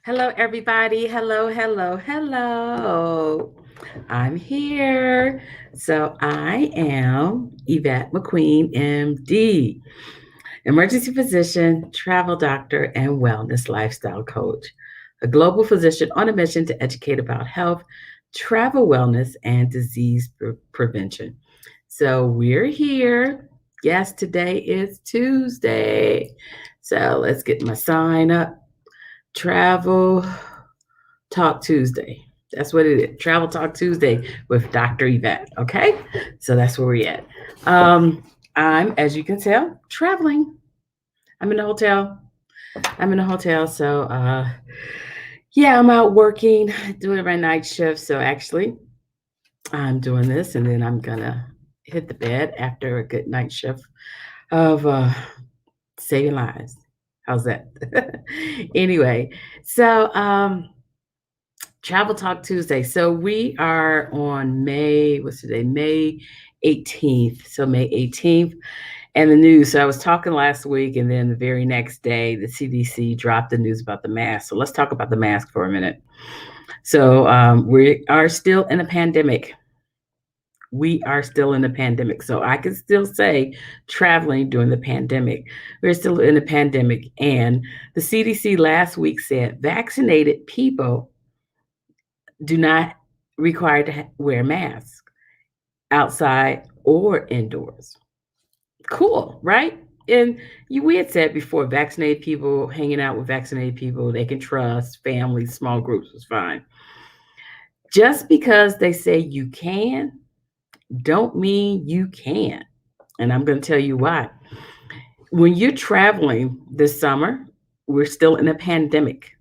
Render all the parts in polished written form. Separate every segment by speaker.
Speaker 1: Hello, everybody. Hello, hello, hello. I'm here. So I am Yvette McQueen, MD, emergency physician, travel doctor, and wellness lifestyle coach, a global physician on a mission to educate about health, travel wellness, and disease prevention. So we're here. Yes, today is Tuesday. So let's get my sign up. Travel Talk Tuesday. That's what it is. Travel Talk Tuesday with Dr. Yvette. Okay. So that's where we're at. Um, I'm, as you can tell, traveling. I'm in a hotel. I'm in a hotel. So, yeah, I'm out working, doing my night shift. So actually, I'm doing this and then I'm going to hit the bed after a good night shift of saving lives. How's that? Anyway, so Travel Talk Tuesday. So we are on what's today? May 18th. So May 18th. And the news. So I was talking last week, and then the very next day, the CDC dropped the news about the mask. So let's talk about the mask for a minute. So we are still in a pandemic. We are still in a pandemic. So I can still say traveling during the pandemic. We're still in a pandemic. And the CDC last week said vaccinated people do not require to wear masks outside or indoors. Cool, right? And we had said before, vaccinated people hanging out with vaccinated people they can trust, families, small groups was fine. Just because they say you can, don't mean you can. And I'm going to tell you why. When you're traveling this summer, we're still in a pandemic.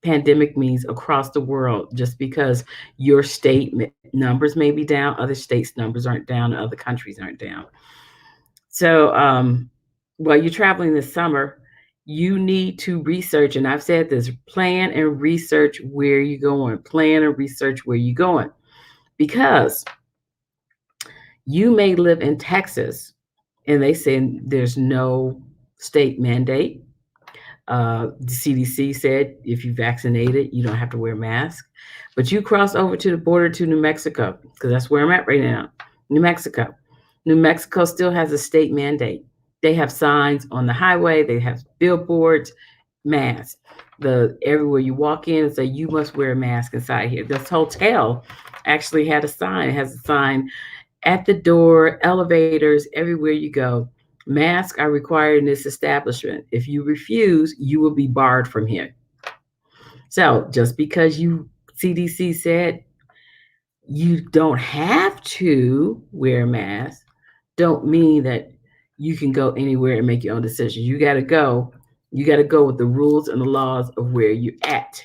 Speaker 1: Pandemic means across the world. Just because your state numbers may be down, other states' numbers aren't down, other countries aren't down. So, while you're traveling this summer, you need to research, and I've said this: plan and research where you're going. Plan and research where you're going, because you may live in Texas, and they say there's no state mandate. The CDC said if you vaccinated, you don't have to wear a mask. But you cross over to the border to New Mexico, because that's where I'm at right now. New Mexico. New Mexico still has a state mandate. They have signs on the highway, they have billboards, masks. Everywhere you walk in, say you must wear a mask inside here. This hotel actually had a sign. It has a sign at the door, elevators, everywhere you go. Masks are required in this establishment. If you refuse, you will be barred from here. So just because CDC said you don't have to wear a mask, don't mean that you can go anywhere and make your own decisions. You got to go. You got to go with the rules and the laws of where you're at.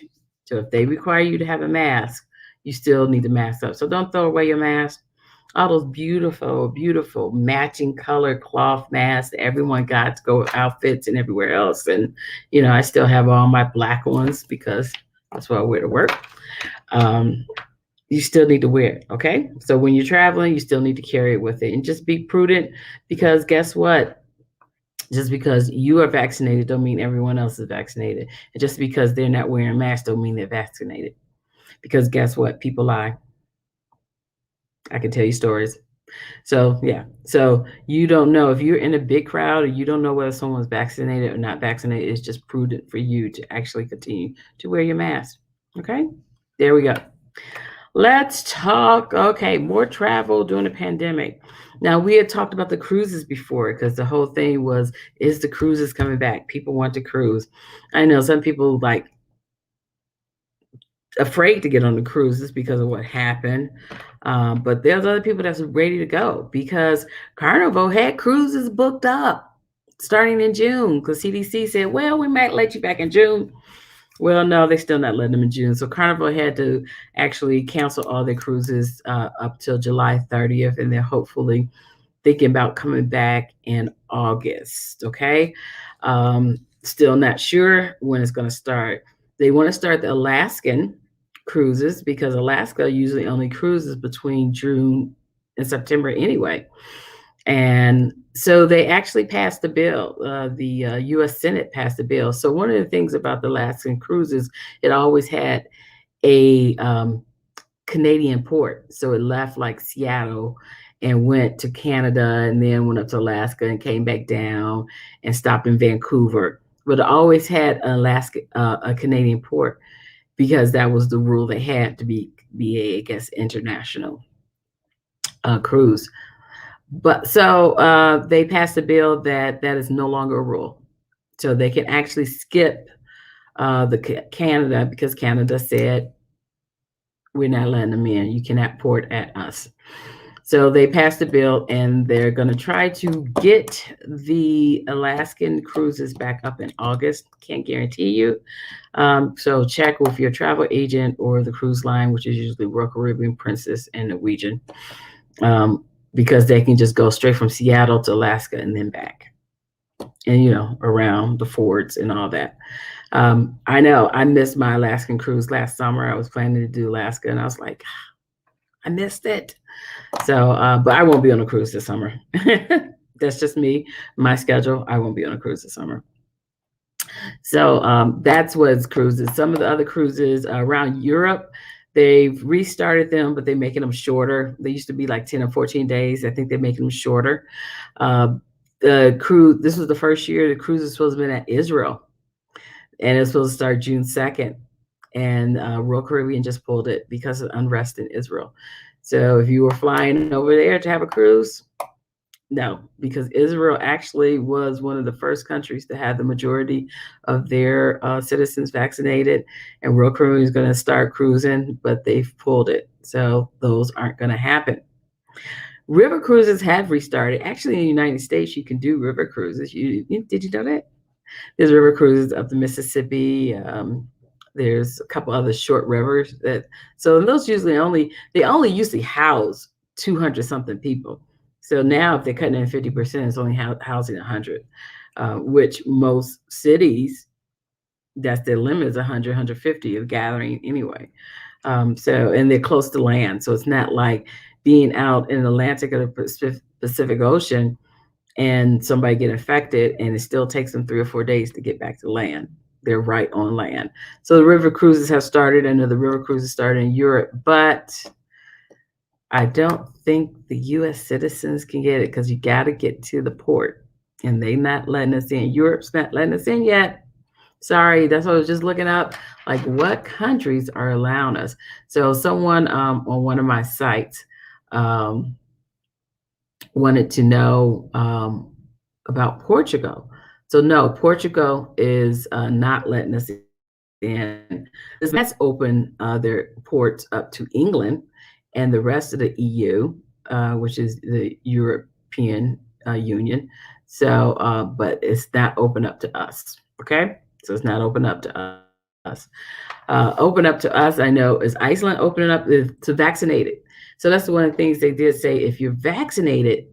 Speaker 1: So if they require you to have a mask, you still need to mask up. So don't throw away your mask. All those beautiful, beautiful matching color cloth masks everyone got to go with outfits and everywhere else. And, I still have all my black ones because that's what I wear to work. You still need to wear it, okay? So when you're traveling, you still need to carry it with it. And just be prudent, because guess what? Just because you are vaccinated don't mean everyone else is vaccinated. And just because they're not wearing masks don't mean they're vaccinated. Because guess what? People lie. I can tell you stories. So yeah. So you don't know if you're in a big crowd, or you don't know whether someone's vaccinated or not vaccinated. It's just prudent for you to actually continue to wear your mask. Okay? There we go. Let's talk. Okay, more travel during the pandemic. Now, we had talked about the cruises before, because the whole thing was, is the cruises coming back? People want to cruise. I know some people like afraid to get on the cruises because of what happened. But there's other people that's ready to go, because Carnival had cruises booked up starting in June, because CDC said, well, we might let you back in June. Well, no, they're still not letting them in June. So Carnival had to actually cancel all their cruises up till July 30th, and they're hopefully thinking about coming back in August. Okay. Still not sure when it's going to start. They want to start the Alaskan cruises, because Alaska usually only cruises between June and September anyway. And so they actually passed a bill. The U.S. Senate passed a bill. So one of the things about the Alaskan cruises, it always had a Canadian port. So it left like Seattle and went to Canada and then went up to Alaska and came back down and stopped in Vancouver. But it always had a Canadian port because that was the rule they had to be a, I guess, international cruise. But so they passed a bill that is no longer a rule. So they can actually skip the Canada because Canada said we're not letting them in. You cannot port at us. So they passed a bill and they're going to try to get the Alaskan cruises back up in August. Can't guarantee you. So check with your travel agent or the cruise line, which is usually Royal Caribbean, Princess, and Norwegian, because they can just go straight from Seattle to Alaska and then back. And, around the forts and all that. I know I missed my Alaskan cruise last summer. I was planning to do Alaska and I was like, I missed it. So, but I won't be on a cruise this summer. That's just me, my schedule. I won't be on a cruise this summer. So that's what's cruises. Some of the other cruises around Europe, they've restarted them, but they're making them shorter. They used to be like 10 or 14 days. I think they're making them shorter. The cruise, this was the first year the cruise is supposed to be at Israel, and it's supposed to start June 2nd. And Royal Caribbean just pulled it because of unrest in Israel. So if you were flying over there to have a cruise, no, because Israel actually was one of the first countries to have the majority of their citizens vaccinated, and Royal Caribbean is going to start cruising, but they've pulled it. So those aren't going to happen. River cruises have restarted. Actually, in the United States, you can do river cruises. Did you know that? There's river cruises up the Mississippi. There's a couple other short rivers so those they only usually house 200 something people. So now if they're cutting in 50%, it's only housing 100, which most cities, that's their limit, is 100, 150 of gathering anyway. And they're close to land. So it's not like being out in the Atlantic or the Pacific Ocean and somebody get infected and it still takes them 3 or 4 days to get back to land. They're right on land. So the river cruises have started. I know the river cruises started in Europe, but I don't think the U.S. citizens can get it because you got to get to the port and they're not letting us in. Europe's not letting us in yet. Sorry, that's what I was just looking up, like what countries are allowing us. So someone on one of my sites wanted to know about Portugal. So no, Portugal is not letting us in. That's open their ports up to England and the rest of the EU, which is the European Union. So, but it's not open up to us. Okay, so it's not open up to us. Open up to us, I know, is Iceland opening up to vaccinated. So that's one of the things they did say. If you're vaccinated,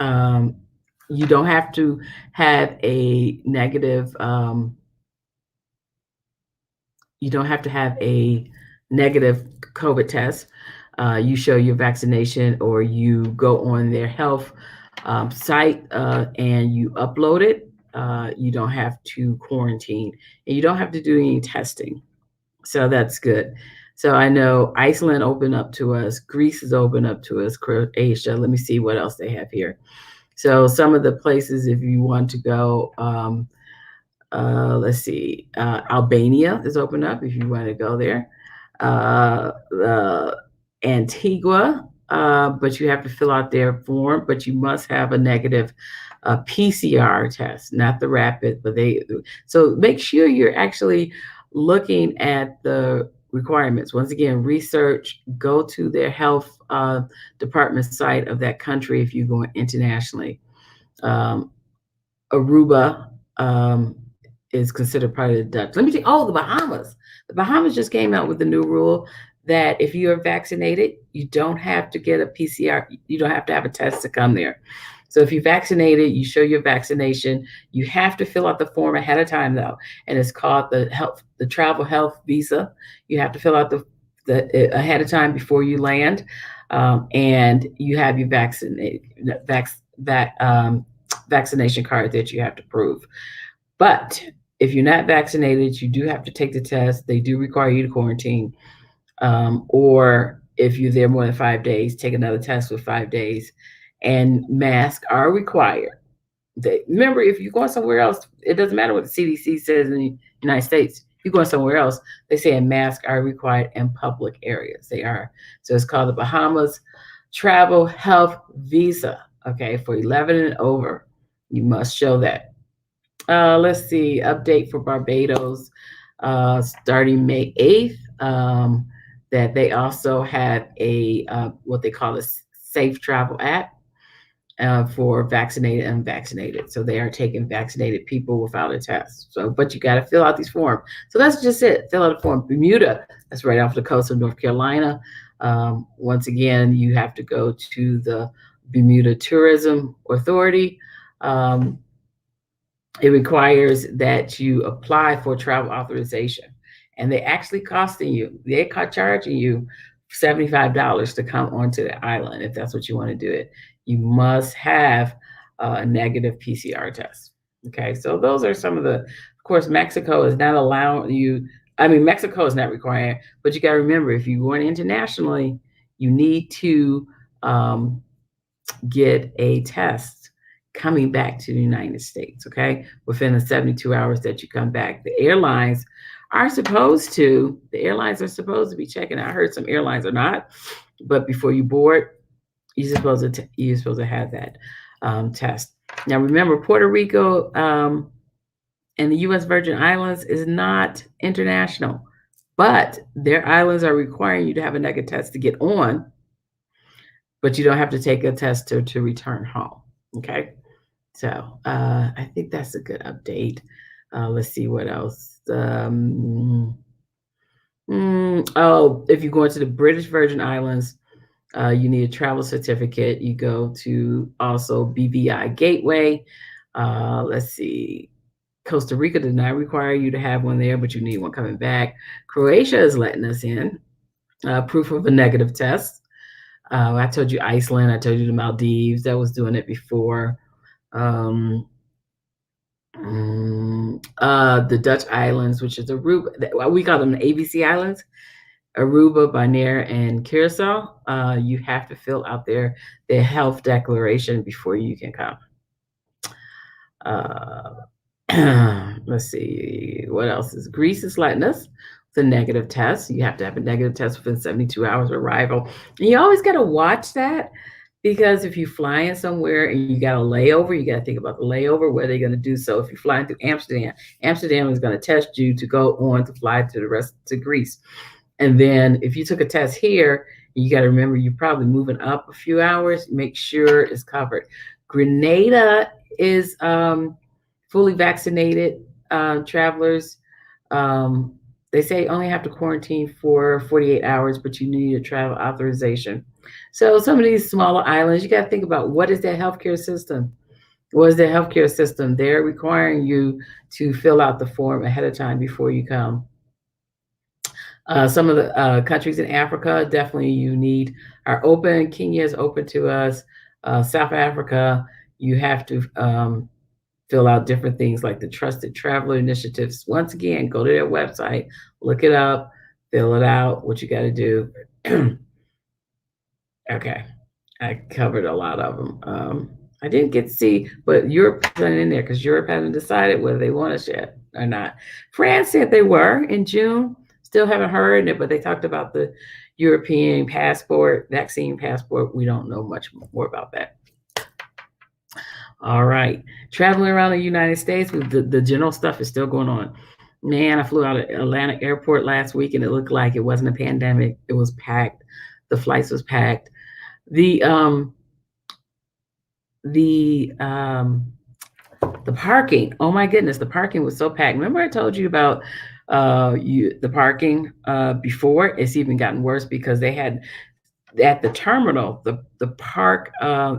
Speaker 1: you don't have to have a negative. You don't have to have a negative COVID test. You show your vaccination, or you go on their health site and you upload it. You don't have to quarantine, and you don't have to do any testing. So that's good. So I know Iceland opened up to us. Greece is open up to us. Croatia. Let me see what else they have here. So some of the places, if you want to go, let's see, Albania is open up if you want to go there. Antigua, but you have to fill out their form, but you must have a negative PCR test, not the rapid, but so make sure you're actually looking at the requirements. Once again, research, go to their health department site of that country if you're going internationally. Aruba is considered part of the Dutch. Let me tell you, the Bahamas. The Bahamas just came out with a new rule that if you are vaccinated, you don't have to get a PCR. You don't have to have a test to come there. So if you're vaccinated, you show your vaccination. You have to fill out the form ahead of time, though, and it's called the travel health visa. You have to fill out the ahead of time before you land, and you have your that vaccination card that you have to prove. But if you're not vaccinated, you do have to take the test. They do require you to quarantine. Or if you're there more than 5 days, take another test for 5 days. And masks are required. Remember, if you're going somewhere else, it doesn't matter what the CDC says in the United States. You're going somewhere else, they say masks are required in public areas. They are. So it's called the Bahamas Travel Health Visa. Okay, for 11 and over, you must show that. Let's see, update for Barbados starting May 8th. That they also have a what they call a safe travel app for vaccinated and unvaccinated. So they are taking vaccinated people without a test. So, but you got to fill out these forms. So that's just it. Fill out a form. Bermuda, that's right off the coast of North Carolina. Once again, you have to go to the Bermuda Tourism Authority. It requires that you apply for travel authorization, and they actually charging you $75 to come onto the island if that's what you want to do it. You must have a negative PCR test. Okay, so those are some of the. Of course, Mexico is not allowing you. I mean, Mexico is not requiring, but you got to remember if you're going internationally, you need to get a test coming back to the United States, okay? Within the 72 hours that you come back. The airlines are supposed to be checking. I heard some airlines are not, but before you board, you're supposed to have that test. Now remember, Puerto Rico and the U.S. Virgin Islands is not international, but their islands are requiring you to have a negative test to get on, but you don't have to take a test to return home, okay? So I think that's a good update. Let's see what else. If you go into the British Virgin Islands, you need a travel certificate. You go to also BVI Gateway. Let's see. Costa Rica does not require you to have one there, but you need one coming back. Croatia is letting us in. Proof of a negative test. I told you Iceland. I told you the Maldives. That was doing it before. The Dutch islands, which is Aruba. We call them the ABC Islands. Aruba, Bonaire, and Curacao. You have to fill out their health declaration before you can come. Let's see, what else is Greece is letting us. It's a negative test. You have to have a negative test within 72 hours of arrival. And you always got to watch that, because if you're flying somewhere and you got a layover, you got to think about the layover, what are they going to do? So if you're flying through Amsterdam, Amsterdam is going to test you to go on to fly to Greece. And then if you took a test here, you got to remember you're probably moving up a few hours, make sure it's covered. Grenada is fully vaccinated travelers. They say only have to quarantine for 48 hours, but you need a travel authorization. So some of these smaller islands, you got to think about what is their healthcare system? What is their healthcare system? They're requiring you to fill out the form ahead of time before you come. Some of the countries in Africa definitely are open. Kenya is open to us. South Africa, you have to fill out different things like the Trusted Traveler Initiatives. Once again, go to their website, look it up, fill it out, what you got to do. Okay, I covered a lot of them. I didn't get to see, but Europe isn't in there because Europe hasn't decided whether they want us yet or not. France said they were in June. Still haven't heard it, but they talked about the European vaccine passport. We don't know much more about that. All right. Traveling around the United States, the general stuff is still going on. Man, I flew out of Atlanta Airport last week, and it looked like it wasn't a pandemic. It was packed. The flights was packed. The parking. Oh my goodness, the parking was so packed. Remember I told you about the parking before? It's even gotten worse because they had at the terminal the park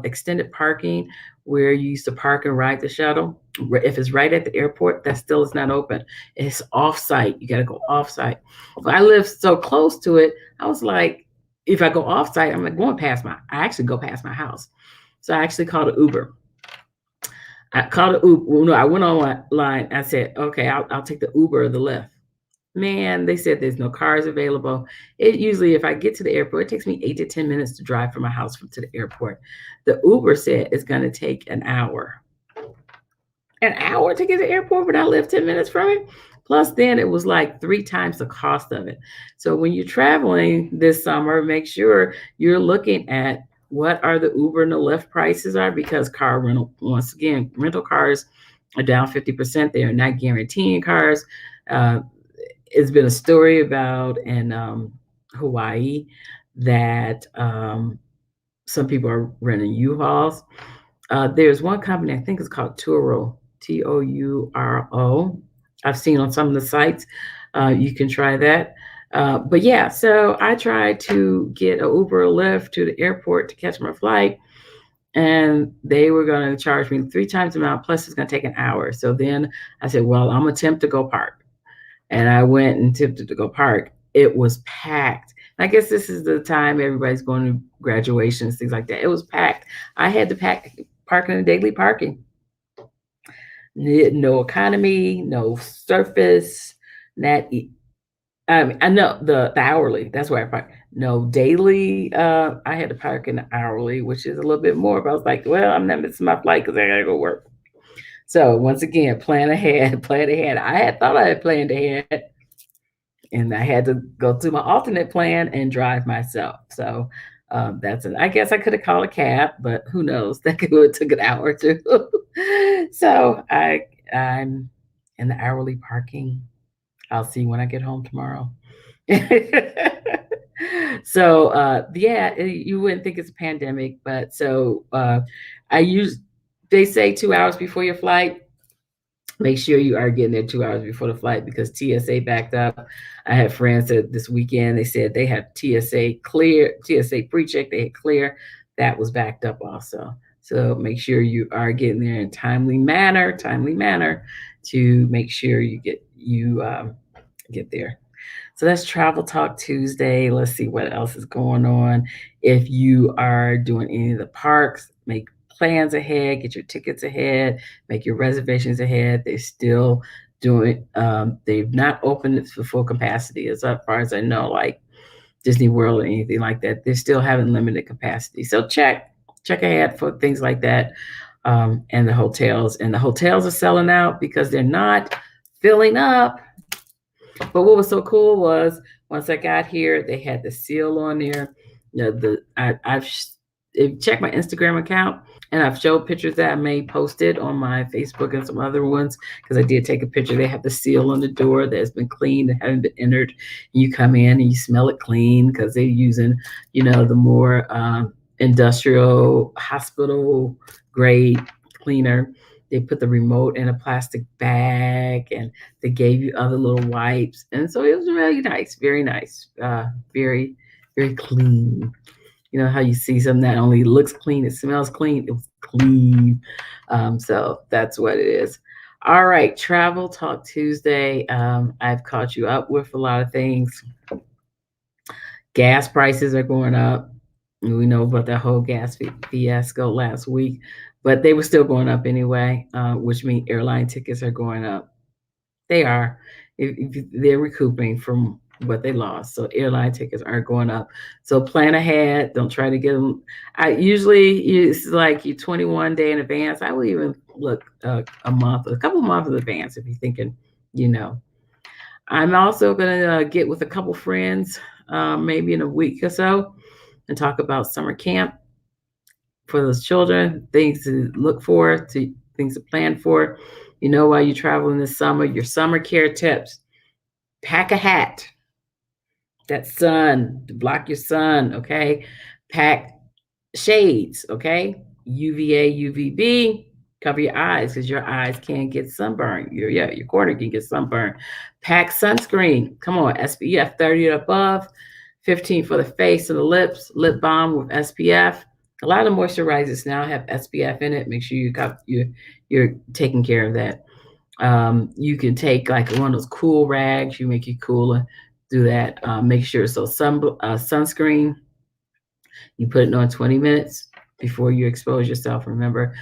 Speaker 1: extended parking where you used to park and ride the shuttle. If it's right at the airport, that still is not open. It's off-site. You got to go off-site. I live so close to it. I was like, if I go off-site, I'm like I actually go past my house. So I actually called an Uber. I called an Uber. Well, no, I went online. I said, okay, I'll take the Uber or the Lyft. Man, they said there's no cars available. It usually, if I get to the airport, it takes me 8 to 10 minutes to drive from my house to the airport. The Uber said it's going to take an hour. An hour to get to the airport, but I live 10 minutes from it. Plus, then it was like 3 times the cost of it. So when you're traveling this summer, make sure you're looking at what are the Uber and the Lyft prices are, because car rental, once again, rental cars are down 50%. They are not guaranteeing cars. Uh, it's been a story about in Hawaii that some people are renting U-Hauls. There's one company, I think it's called Turo, Touro. I've seen on some of the sites. You can try that. But yeah, so I tried to get an Uber or Lyft to the airport to catch my flight, and they were going to charge me 3 times the amount, plus it's going to take an hour. So then I said, well, I'm going to attempt to go park. And I went and attempted to go park. It was packed. I guess this is the time everybody's going to graduations, things like that. It was packed. I had to park in the daily parking. No economy, no surface, not. I know the hourly. That's where I park. No daily. I had to park in the hourly, which is a little bit more. But I was like, well, I'm not missing my flight because I gotta go work. So once again, plan ahead, plan ahead. I had thought I had planned ahead, and I had to go to my alternate plan and drive myself. So that's it. I guess I could have called a cab, but who knows? That could have took an hour or two. So I'm in the hourly parking. I'll see when I get home tomorrow. So yeah, you wouldn't think it's a pandemic, but so I use. They say 2 hours before your flight. Make sure you are getting there 2 hours before the flight, because TSA backed up. I had friends that this weekend, they said they had TSA clear, TSA pre-check, they had clear. That was backed up also. So make sure you are getting there in timely manner to make sure you get there. So that's Travel Talk Tuesday. Let's see what else is going on. If you are doing any of the parks, make plans ahead, get your tickets ahead, make your reservations ahead. They're still doing, they've not opened it to full capacity as far as I know, like Disney World or anything like that. They're still having limited capacity. So check ahead for things like that. And the hotels are selling out because they're not filling up. But what was so cool was once I got here, they had the seal on there. You know, I've checked my Instagram account, and I've showed pictures that I may posted on my Facebook and some other ones, because I did take a picture. They have the seal on the door that's been cleaned and haven't been entered. You come in and you smell it clean because they're using, the more industrial hospital grade cleaner. They put the remote in a plastic bag, and they gave you other little wipes. And so it was really nice, very nice, very, very clean. You know how you see something that only looks clean, it smells clean, it was clean. So that's what it is. All right, Travel Talk Tuesday. I've caught you up with a lot of things. Gas prices are going up. We know about that whole gas fiasco last week, but they were still going up anyway, which means airline tickets are going up. They are. They're recouping from what they lost. So airline tickets are going up. So plan ahead. Don't try to get them. I usually it's like you 21 day in advance. I will even look a couple months in advance if you're thinking, I'm also gonna get with a couple friends, maybe in a week or so, and talk about summer camp for those children, things to look for, things to plan for. While you're traveling this summer, your summer care tips. Pack a hat. That sun, to block your sun, okay? Pack shades, okay? UVA, UVB, cover your eyes because your eyes can get sunburned. Your corner can get sunburned. Pack sunscreen. Come on, SPF 30 or above, 15 for the face and the lips, lip balm with SPF. A lot of moisturizers now have SPF in it. Make sure you're taking care of that. You can take like one of those cool rags. You make it cooler. Do that. Make sure sunscreen. You put it on 20 minutes. before you expose yourself. Remember,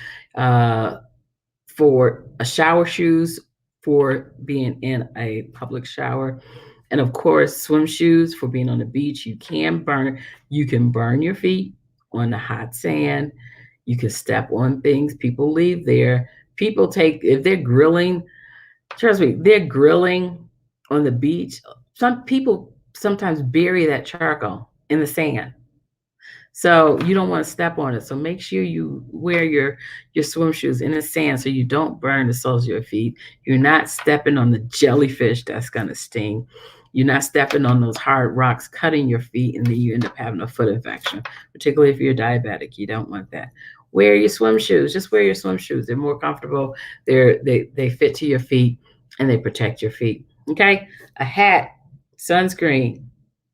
Speaker 1: for shower shoes for being in a public shower, and of course swim shoes for being on the beach. You can burn your feet on the hot sand. You can step on things people leave there. People take, if they're grilling, trust me, they're grilling on the beach. Some people sometimes bury that charcoal in the sand, so you don't want to step on it. So make sure you wear your swim shoes in the sand so you don't burn the soles of your feet. You're not stepping on the jellyfish that's gonna sting. You're not stepping on those hard rocks, cutting your feet, and then you end up having a foot infection. Particularly if you're diabetic, you don't want that. Wear your swim shoes. Just wear your swim shoes. They're more comfortable. They fit to your feet and they protect your feet. Okay, a hat, sunscreen,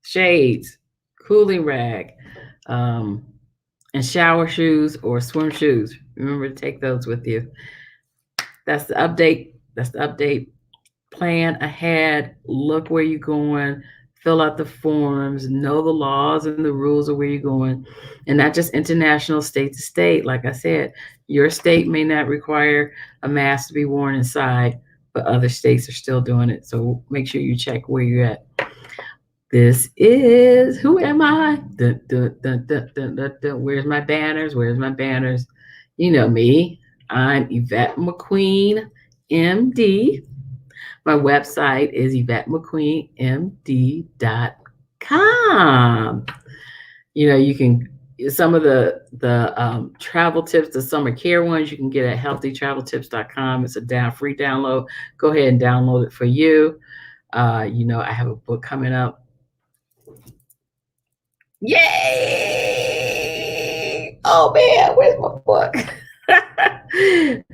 Speaker 1: shades, cooling rag, um, and shower shoes or swim shoes. Remember to take those with you. That's the update. That's the update. Plan ahead. Look where you're going. Fill out the forms. Know the laws and the rules of where you're going. And not just international, state to state. Like I said, your state may not require a mask to be worn inside, but other states are still doing it. So make sure you check where you're at. This is Who Am I? Dun, dun, dun, dun, dun, dun, dun. Where's my banners? Where's my banners? You know me. I'm Yvette McQueen, MD. My website is YvetteMcQueenMD.com. You know, you can, some of the travel tips, the summer care ones, you can get at healthytraveltips.com. It's a free download. Go ahead and download it for you. You know, I have a book coming up. Yay! Oh man, where's my book?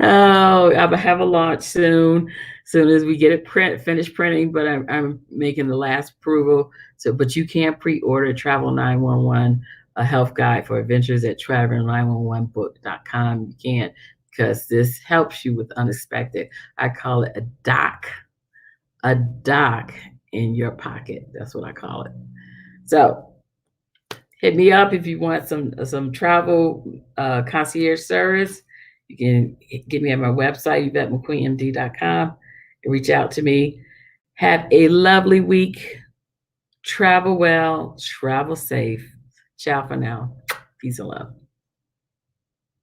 Speaker 1: Oh, I'll have a launch soon. Soon as we get it finished printing, but I'm making the last approval. So, but you can pre-order Travel 911, a health guide for adventures at travel911book.com. You can, because this helps you with unexpected. I call it a doc in your pocket. That's what I call it. So hit me up if you want some travel concierge service. You can get me at my website, YvetteMcQueenMD.com, and reach out to me. Have a lovely week. Travel well, travel safe. Ciao for now. Peace and love.